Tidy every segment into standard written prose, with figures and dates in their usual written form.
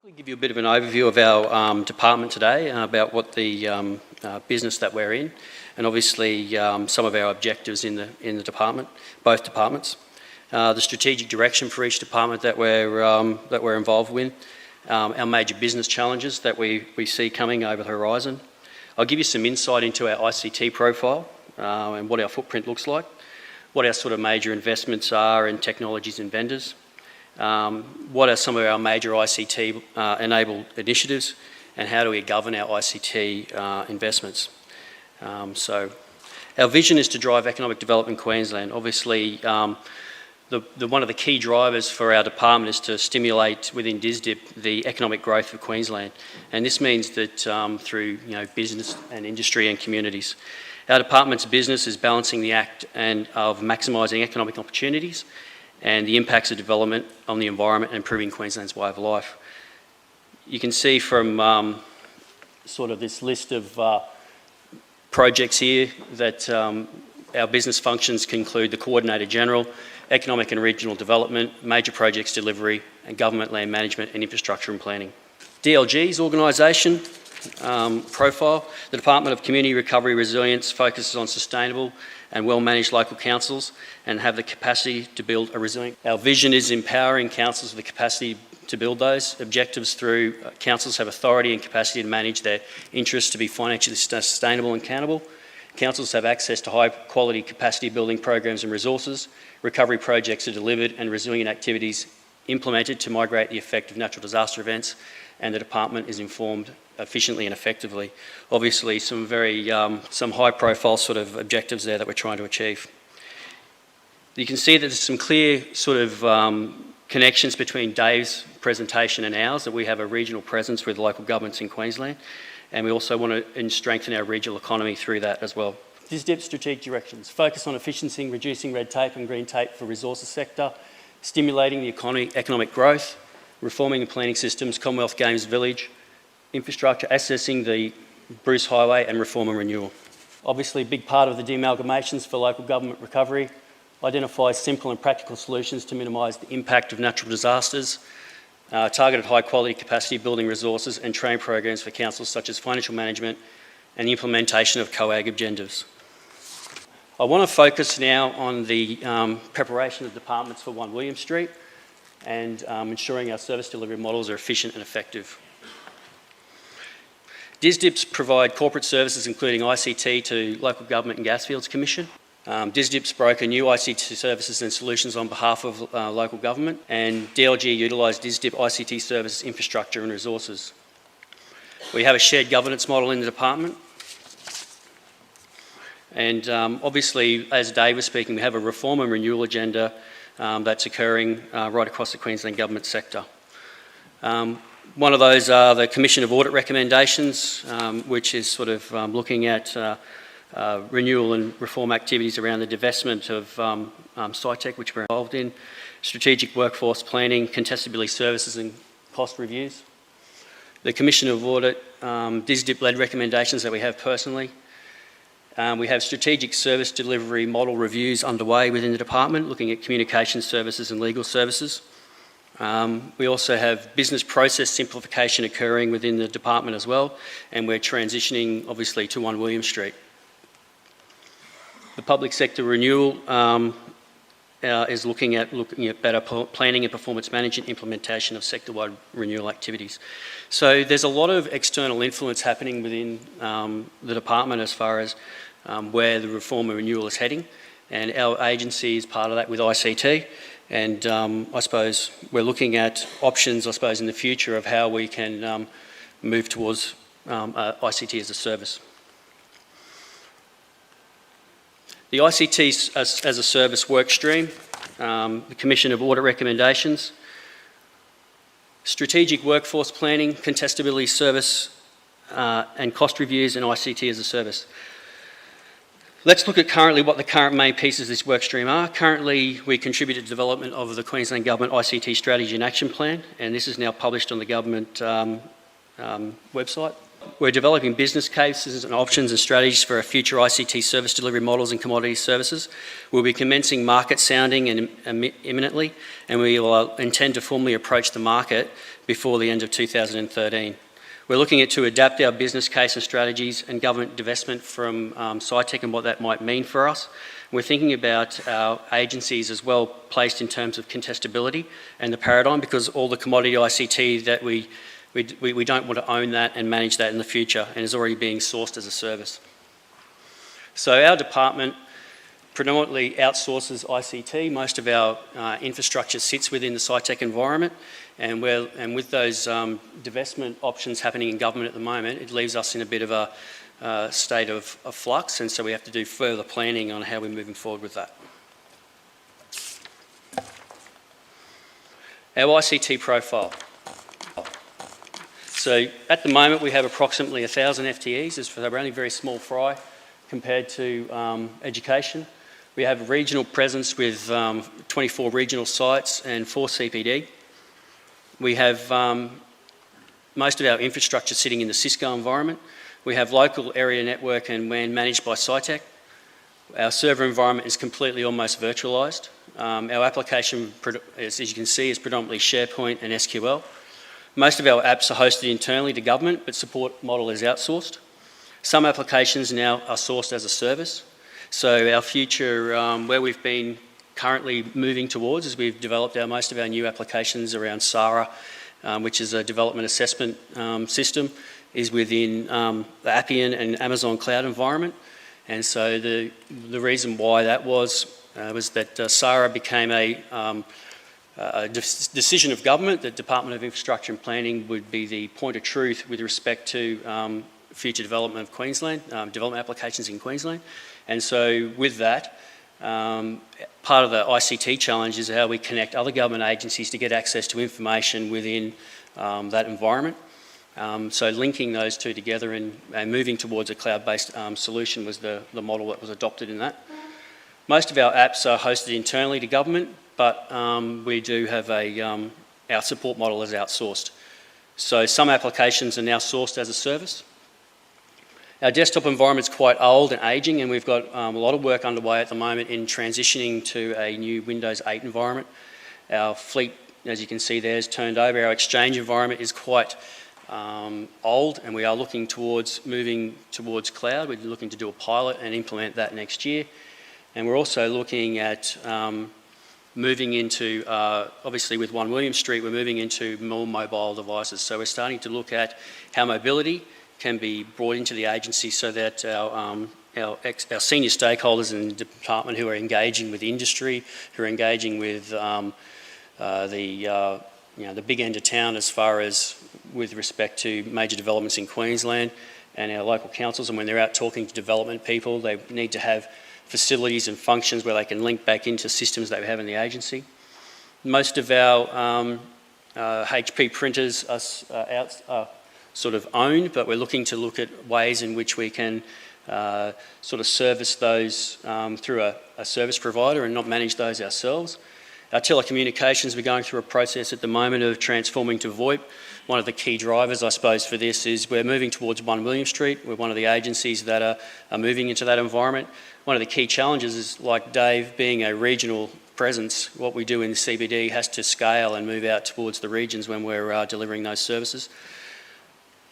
I'll give you a bit of an overview of our department today, about what the business that we're in, and obviously some of our objectives in the department, both departments, the strategic direction for each department that we're involved with, our major business challenges that we see coming over the horizon. I'll give you some insight into our ICT profile and what our footprint looks like, what our sort of major investments are in technologies and vendors, what are some of our major ICT enabled initiatives, and how do we govern our ICT investments. So our vision is to drive economic development in Queensland. Obviously, one of the key drivers for our department is to stimulate within DSDIP the economic growth of Queensland, and this means that through business and industry and communities. Our department's business is balancing the act of maximising economic opportunities and the impacts of development on the environment and improving Queensland's way of life. You can see from sort of this list of projects here that our business functions can include the Coordinator General, Economic and Regional Development, Major Projects Delivery, and Government Land Management and Infrastructure and Planning. DLG's organisation profile, the Department of Community Recovery Resilience focuses on sustainable and well-managed local councils and have the capacity to build a resilient. Our vision is empowering councils with the capacity to build those objectives through councils have authority and capacity to manage their interests to be financially sustainable and accountable. Councils have access to high quality capacity building programs and resources. Recovery projects are delivered and resilient activities implemented to mitigate the effect of natural disaster events, and the department is informed efficiently and effectively. Obviously some high profile sort of objectives there that we're trying to achieve. You can see that there's some clear sort of connections between Dave's presentation and ours, that we have a regional presence with local governments in Queensland, and we also want to strengthen our regional economy through that as well. DSDIP strategic directions: focus on efficiency, reducing red tape and green tape for resources sector, stimulating the economic growth, reforming the planning systems, Commonwealth Games Village, infrastructure, accessing the Bruce Highway, and reform and renewal. Obviously a big part of the de-amalgamations for local government recovery, identify simple and practical solutions to minimise the impact of natural disasters, targeted high quality capacity building resources and training programs for councils such as financial management and the implementation of COAG agendas. I want to focus now on the preparation of departments for 1 William Street and ensuring our service delivery models are efficient and effective. DSDIPs provide corporate services including ICT to Local Government and Gasfields Commission. DSDIPs broker new ICT services and solutions on behalf of local government, and DLG utilise DSDIP ICT services, infrastructure and resources. We have a shared governance model in the department, and obviously, as Dave was speaking, we have a reform and renewal agenda that's occurring right across the Queensland government sector. One of those are the Commission of Audit recommendations, which is sort of looking at renewal and reform activities around the divestment of SciTech, which we're involved in, strategic workforce planning, contestability services and cost reviews. The Commission of Audit, DSDIP-led recommendations that we have personally. We have strategic service delivery model reviews underway within the department, looking at communication services and legal services. We also have business process simplification occurring within the department as well, and we're transitioning obviously to 1 William Street. The public sector renewal is looking at better planning and performance management, implementation of sector-wide renewal activities. So there's a lot of external influence happening within the department as far as where the reform and renewal is heading, and our agency is part of that with ICT, and I suppose we're looking at options, I suppose, in the future of how we can move towards ICT as a service. The ICT as a service work stream, the Commission of Audit recommendations, strategic workforce planning, contestability service and cost reviews, and ICT as a service. Let's look at currently what the current main pieces of this work stream are. Currently, we contribute to the development of the Queensland Government ICT Strategy and Action Plan, and this is now published on the government website. we're developing business cases and options and strategies for our future ICT service delivery models and commodity services. We'll be commencing market sounding imminently, and we will intend to formally approach the market before the end of 2013. We're looking to adapt our business case and strategies and government divestment from SciTech and what that might mean for us. We're thinking about our agencies as well placed in terms of contestability and the paradigm, because all the commodity ICT that we don't want to own that and manage that in the future, and is already being sourced as a service. So our department predominantly outsources ICT. Most of our infrastructure sits within the SciTech environment, and with those divestment options happening in government at the moment, it leaves us in a bit of a state of flux, and so we have to do further planning on how we're moving forward with that. Our ICT profile. So at the moment we have approximately 1,000 FTEs, so we're only very small fry compared to education. We have a regional presence with 24 regional sites and 4 CPD. We have most of our infrastructure sitting in the Cisco environment. We have local area network and WAN managed by SciTech. Our server environment is completely almost virtualised. Our application, as you can see, is predominantly SharePoint and SQL. Most of our apps are hosted internally to government, but support model is outsourced. Some applications now are sourced as a service. So our future, where we've been currently moving towards, is we've developed most of our new applications around SARA, which is a development assessment system, is within the Appian and Amazon cloud environment. And so the reason why that was that SARA became a decision of government. The Department of Infrastructure and Planning would be the point of truth with respect to future development of Queensland, development applications in Queensland. And so with that, part of the ICT challenge is how we connect other government agencies to get access to information within that environment. So linking those two together and moving towards a cloud-based solution was the model that was adopted in that. Most of our apps are hosted internally to government, but we do have our support model is outsourced. So some applications are now sourced as a service. Our desktop environment is quite old and ageing, and we've got a lot of work underway at the moment in transitioning to a new Windows 8 environment. Our fleet, as you can see there, is turned over. Our Exchange environment is quite old, and we are looking towards moving towards cloud. We're looking to do a pilot and implement that next year. And we're also looking at moving into, obviously with 1 William Street, we're moving into more mobile devices. So we're starting to look at how mobility can be brought into the agency so that our senior stakeholders in the department who are engaging with industry, who are engaging with the big end of town as far as with respect to major developments in Queensland and our local councils, and when they're out talking to development people, they need to have facilities and functions where they can link back into systems they have in the agency. Most of our HP printers are sort of owned, but we're looking at ways in which we can sort of service those through a service provider and not manage those ourselves. Our telecommunications, we're going through a process at the moment of transforming to VoIP. One of the key drivers, I suppose, for this is we're moving towards 1 William Street. We're one of the agencies that are moving into that environment. One of the key challenges is, like Dave, being a regional presence, what we do in the CBD has to scale and move out towards the regions when we're delivering those services.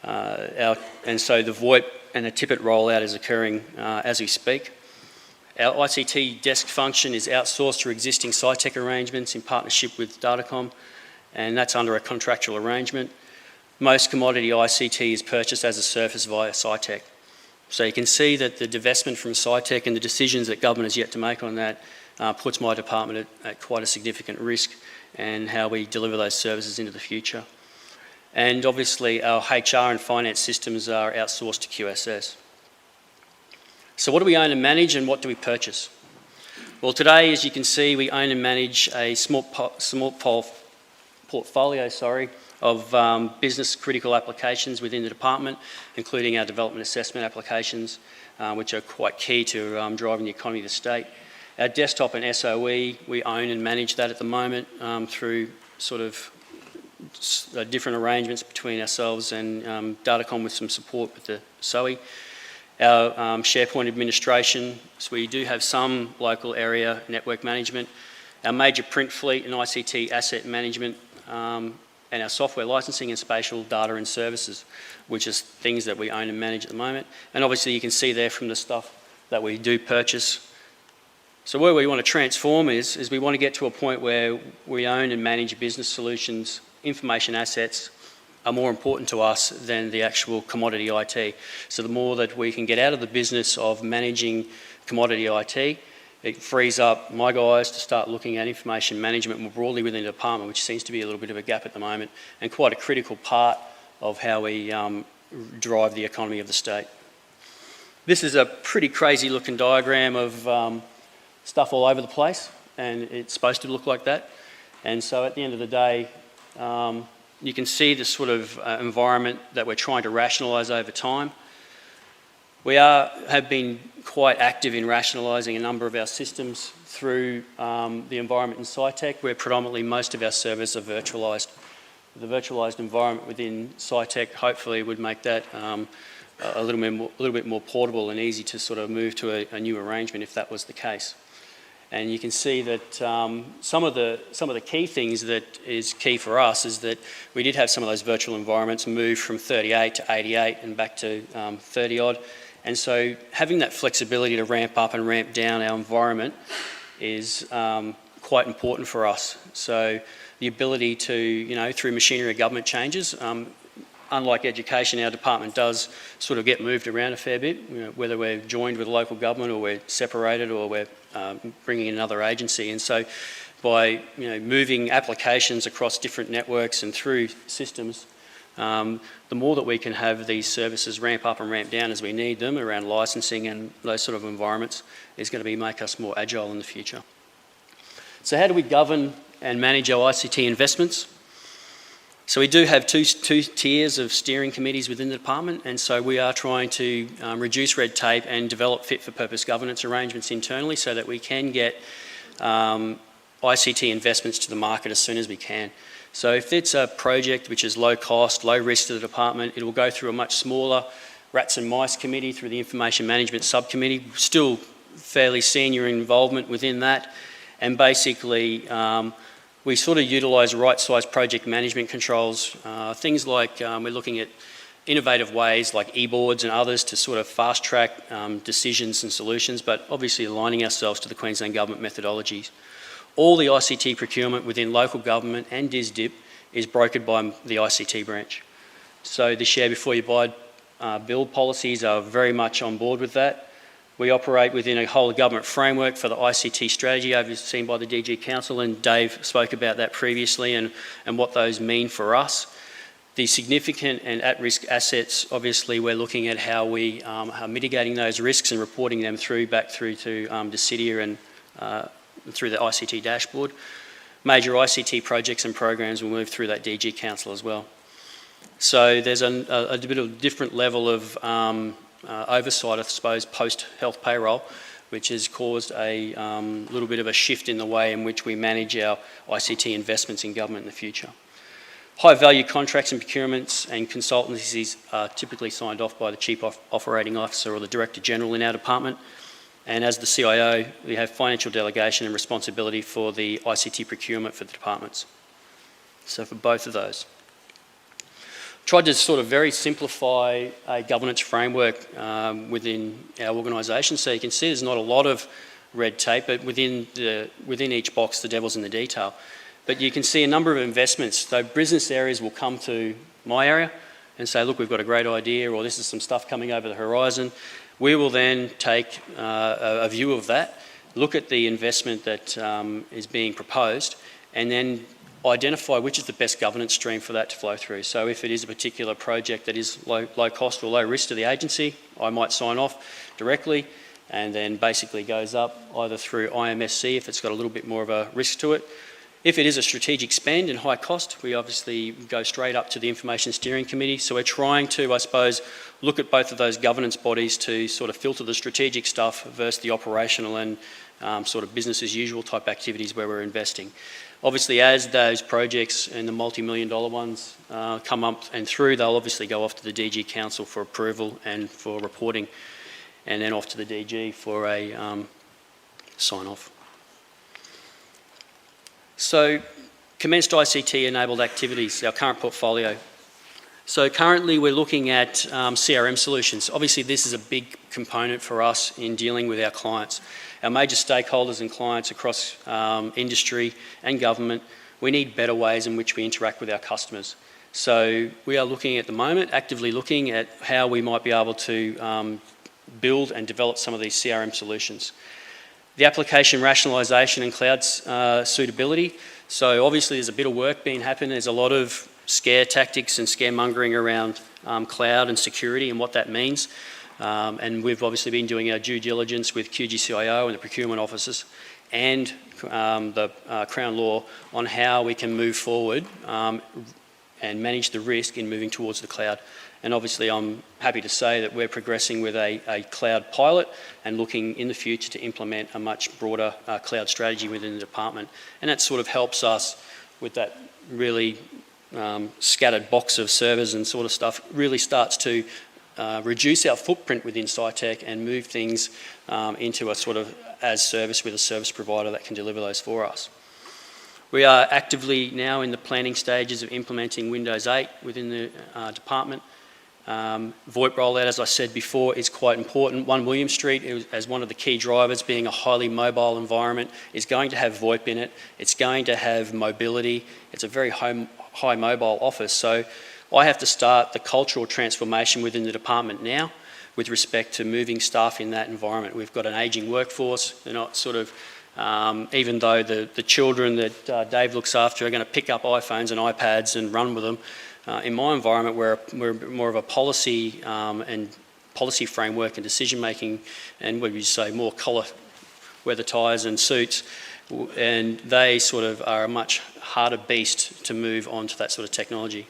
And so the VoIP and the Tippet rollout is occurring as we speak. Our ICT desk function is outsourced through existing SciTech arrangements in partnership with Datacom, and that's under a contractual arrangement. Most commodity ICT is purchased as a service via SciTech. So you can see that the divestment from SciTech and the decisions that government has yet to make on that puts my department at quite a significant risk and how we deliver those services into the future. And obviously our HR and finance systems are outsourced to QSS. So what do we own and manage, and what do we purchase? Well, today, as you can see, we own and manage a small portfolio of business critical applications within the department, including our development assessment applications, which are quite key to driving the economy of the state. Our desktop and SOE, we own and manage that at the moment through sort of different arrangements between ourselves and Datacom with some support with the SOE. Our SharePoint administration, so we do have some local area network management. Our major print fleet and ICT asset management, and our software licensing and spatial data and services, which is things that we own and manage at the moment. And obviously you can see there from the stuff that we do purchase. So where we want to transform is we want to get to a point where we own and manage business solutions, information assets are more important to us than the actual commodity IT. So the more that we can get out of the business of managing commodity IT, it frees up my guys to start looking at information management more broadly within the department, which seems to be a little bit of a gap at the moment, and quite a critical part of how we drive the economy of the state. This is a pretty crazy looking diagram of stuff all over the place, and it's supposed to look like that. And so at the end of the day, you can see the sort of environment that we're trying to rationalise over time. We have been quite active in rationalising a number of our systems through the environment in SciTech, where predominantly most of our servers are virtualised. The virtualised environment within SciTech hopefully would make that a little bit more portable and easy to sort of move to a new arrangement if that was the case. And you can see that some of the key things that is key for us is that we did have some of those virtual environments move from 38 to 88 and back to 30 odd. And so having that flexibility to ramp up and ramp down our environment is quite important for us. So the ability to, you know, through machinery of government changes, unlike education, our department does sort of get moved around a fair bit, you know, whether we're joined with local government or we're separated or we're bringing in another agency. And so by, you know, moving applications across different networks and through systems, the more that we can have these services ramp up and ramp down as we need them around licensing and those sort of environments is going to make us more agile in the future. So how do we govern and manage our ICT investments? So we do have two tiers of steering committees within the department, and so we are trying to reduce red tape and develop fit-for-purpose governance arrangements internally so that we can get ICT investments to the market as soon as we can. So if it's a project which is low cost, low risk to the department, it will go through a much smaller rats and mice committee through the information management subcommittee, still fairly senior involvement within that, and basically we sort of utilise right-sized project management controls, things like we're looking at innovative ways like e-boards and others to sort of fast-track decisions and solutions, but obviously aligning ourselves to the Queensland Government methodologies. All the ICT procurement within local government and DSDIP is brokered by the ICT branch. So the share before you buy build policies are very much on board with that. We operate within a whole government framework for the ICT strategy overseen by the DG Council, and Dave spoke about that previously and what those mean for us. The significant and at-risk assets, obviously we're looking at how we are mitigating those risks and reporting them back through to Decidia and through the ICT dashboard. Major ICT projects and programs will move through that DG Council as well. So there's a bit of different level of oversight, I suppose, post-health payroll, which has caused a little bit of a shift in the way in which we manage our ICT investments in government in the future. High value contracts and procurements and consultancies are typically signed off by the Chief Operating Officer or the Director General in our department. And as the CIO, we have financial delegation and responsibility for the ICT procurement for the departments. So for both of those. Tried to sort of very simplify a governance framework within our organisation. So you can see there's not a lot of red tape, but within each box, the devil's in the detail. But you can see a number of investments. So business areas will come to my area and say, look, we've got a great idea, or this is some stuff coming over the horizon. We will then take a view of that, look at the investment that is being proposed, and then identify which is the best governance stream for that to flow through. So if it is a particular project that is low cost or low risk to the agency, I might sign off directly and then basically goes up either through IMSC if it's got a little bit more of a risk to it. If it is a strategic spend and high cost, we obviously go straight up to the Information Steering Committee. So we're trying to, I suppose, look at both of those governance bodies to sort of filter the strategic stuff versus the operational and sort of business as usual type activities where we're investing. Obviously, as those projects and the multi-million dollar ones come up and through, they'll obviously go off to the DG Council for approval and for reporting, and then off to the DG for a sign-off. So, commenced ICT-enabled activities, our current portfolio. So currently we're looking at CRM solutions. Obviously this is a big component for us in dealing with our clients. Our major stakeholders and clients across industry and government, we need better ways in which we interact with our customers. So we are looking at the moment, actively looking at how we might be able to build and develop some of these CRM solutions. The application rationalisation and cloud suitability. So obviously there's a bit of work being happening. There's a lot of scare tactics and scaremongering around cloud and security and what that means. And we've obviously been doing our due diligence with CIO and the procurement officers and the Crown Law on how we can move forward and manage the risk in moving towards the cloud. And obviously I'm happy to say that we're progressing with a cloud pilot and looking in the future to implement a much broader cloud strategy within the department. And that sort of helps us with that really scattered box of servers and sort of stuff, really starts to reduce our footprint within SciTech and move things into a sort of as service with a service provider that can deliver those for us. We are actively now in the planning stages of implementing Windows 8 within the department. VoIP rollout, as I said before, is quite important. 1 William Street, as one of the key drivers, being a highly mobile environment, is going to have VoIP in it. It's going to have mobility. It's a very high mobile office. So I have to start the cultural transformation within the department now with respect to moving staff in that environment. We've got an ageing workforce. They're not sort of, even though the children that Dave looks after are going to pick up iPhones and iPads and run with them, in my environment we're more of a policy and policy framework and decision making, and what would you say, more colour, weather ties and suits, and they sort of are a much harder beast to move on to that sort of technology.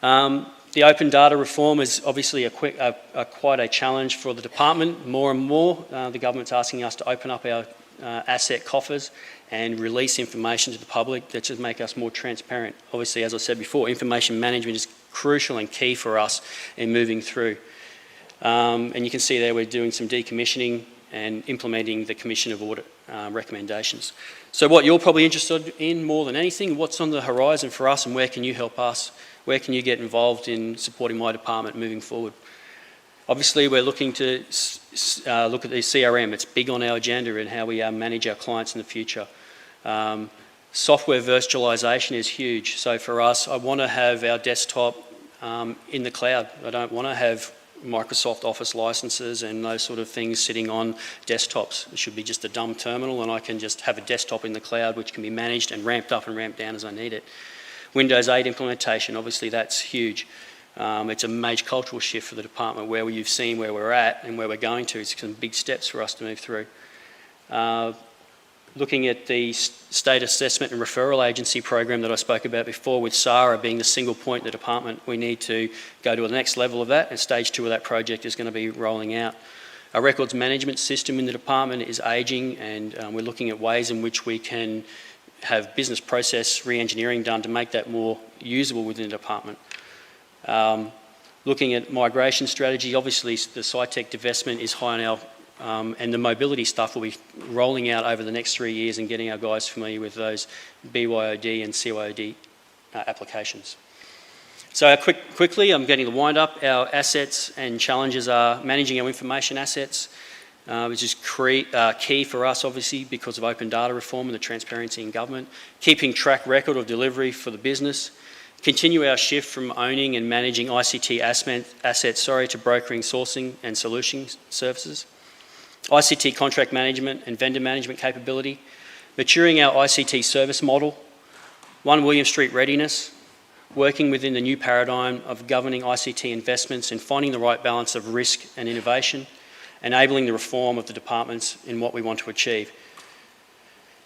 The open data reform is obviously quite a challenge for the department. More and more the government's asking us to open up our asset coffers and release information to the public that should make us more transparent. Obviously, as I said before, information management is crucial and key for us in moving through. And you can see there we're doing some decommissioning and implementing the Commission of Audit recommendations. So what you're probably interested in more than anything, what's on the horizon for us and where can you help us? Where can you get involved in supporting my department moving forward? Obviously, we're looking to look at the CRM. It's big on our agenda and how we manage our clients in the future. Software virtualization is huge. So for us, I want to have our desktop in the cloud. I don't want to have Microsoft Office licenses and those sort of things sitting on desktops. It should be just a dumb terminal and I can just have a desktop in the cloud which can be managed and ramped up and ramped down as I need it. Windows 8 implementation, obviously that's huge. It's a major cultural shift for the department where you've seen where we're at and where we're going to. It's some big steps for us to move through. Looking at the state assessment and referral agency program that I spoke about before, with SARA being the single point in the department, we need to go to the next level of that, and stage 2 of that project is going to be rolling out. Our records management system in the department is ageing, and we're looking at ways in which we can have business process re-engineering done to make that more usable within the department. Looking at migration strategy, obviously the SciTech divestment is high on our, and the mobility stuff will be rolling out over the next 3 years and getting our guys familiar with those BYOD and CYOD applications. So quickly, I'm getting the wind up. Our assets and challenges are managing our information assets, which is key for us, obviously, because of open data reform and the transparency in government. Keeping track record of delivery for the business. Continue our shift from owning and managing ICT assets to brokering, sourcing and solution services. ICT contract management and vendor management capability. Maturing our ICT service model. 1 William Street readiness. Working within the new paradigm of governing ICT investments and finding the right balance of risk and innovation. Enabling the reform of the departments in what we want to achieve.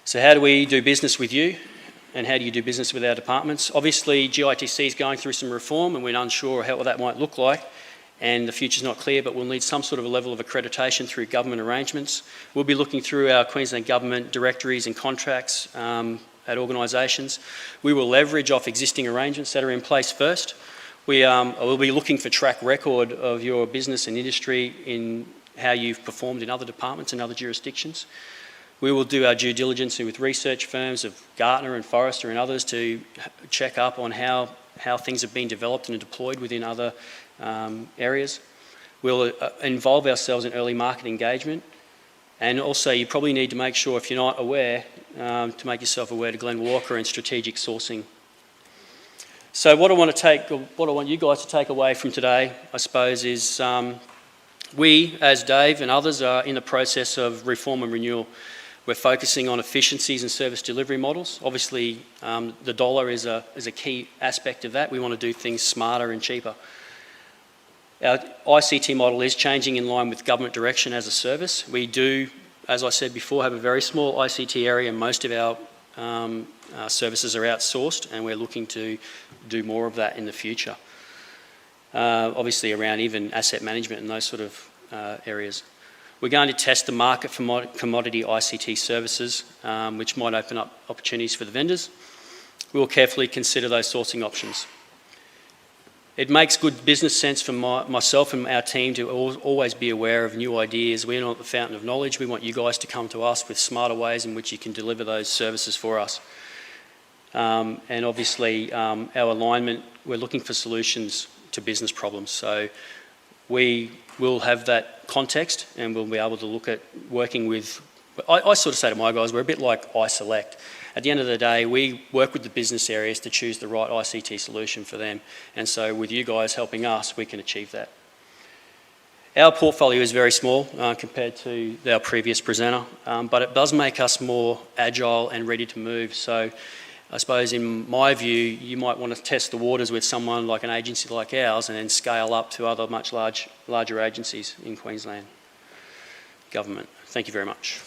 So how do we do business with you? And how do you do business with our departments? Obviously, GITC is going through some reform and we're unsure how that might look like, and the future's not clear, but we'll need some sort of a level of accreditation through government arrangements. We'll be looking through our Queensland Government directories and contracts at organisations. We will leverage off existing arrangements that are in place first. We will be looking for track record of your business and industry in how you've performed in other departments and other jurisdictions. We will do our due diligence with research firms of Gartner and Forrester and others to check up on how things have been developed and deployed within other areas. We'll involve ourselves in early market engagement, and also you probably need to make sure, if you're not aware, to make yourself aware to Glenn Walker and strategic sourcing. So what I want you guys to take away from today, I suppose, is we, as Dave and others, are in the process of reform and renewal. We're focusing on efficiencies and service delivery models. Obviously, the dollar is a key aspect of that. We want to do things smarter and cheaper. Our ICT model is changing in line with government direction as a service. We do, as I said before, have a very small ICT area, and most of our services are outsourced, and we're looking to do more of that in the future. Obviously around even asset management and those sort of areas. We're going to test the market for commodity ICT services, which might open up opportunities for the vendors. We will carefully consider those sourcing options. It makes good business sense for myself and our team to always be aware of new ideas. We're not the fountain of knowledge. We want you guys to come to us with smarter ways in which you can deliver those services for us. And obviously, our alignment, we're looking for solutions to business problems. So we will have that context, and we'll be able to look at working with, I sort of say to my guys, we're a bit like iSelect. At the end of the day, we work with the business areas to choose the right ICT solution for them. And so with you guys helping us, we can achieve that. Our portfolio is very small compared to our previous presenter, but it does make us more agile and ready to move. So I suppose in my view, you might want to test the waters with someone like an agency like ours and then scale up to other much larger agencies in Queensland government. Thank you very much.